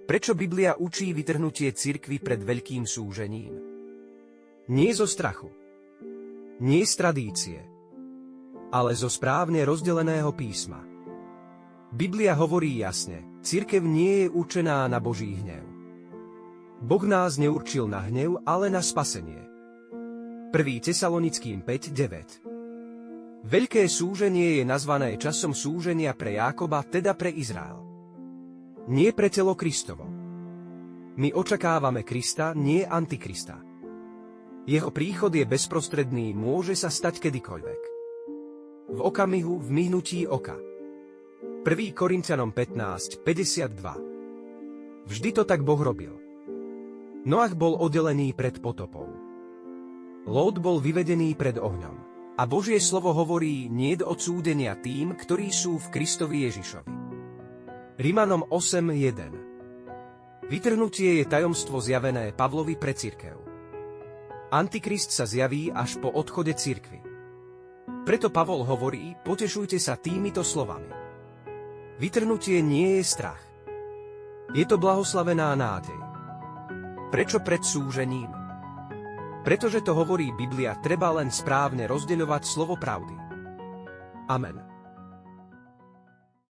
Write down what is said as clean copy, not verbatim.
Prečo Biblia učí vytrhnutie cirkvi pred veľkým súžením? Nie zo strachu, nie z tradície, ale zo správne rozdeleného písma. Biblia hovorí jasne, cirkev nie je určená na Boží hnev. Boh nás neurčil na hnev, ale na spasenie. 1. Tesalonickým 5:9. Veľké súženie je nazvané časom súženia pre Jákoba, teda pre Izrael. Nie pre telo Kristovo. My očakávame Krista, nie Antikrista. Jeho príchod je bezprostredný, môže sa stať kedykoľvek. V okamihu, v mihnutí oka. 1. Korinťanom 15:52. Vždy to tak Boh robil. Noach bol oddelený pred potopou. Lót bol vyvedený pred ohňom. A Božie slovo hovorí, niet odsúdenia tým, ktorí sú v Kristovi Ježišovi. Rimanom 8:1. Vytrhnutie je tajomstvo zjavené Pavlovi pre cirkev. Antikrist sa zjaví až po odchode cirkvi. Preto Pavol hovorí, potešujte sa týmito slovami. Vytrhnutie nie je strach. Je to blahoslavená nádej. Prečo pred súžením? Pretože to hovorí Biblia, treba len správne rozdeľovať slovo pravdy. Amen.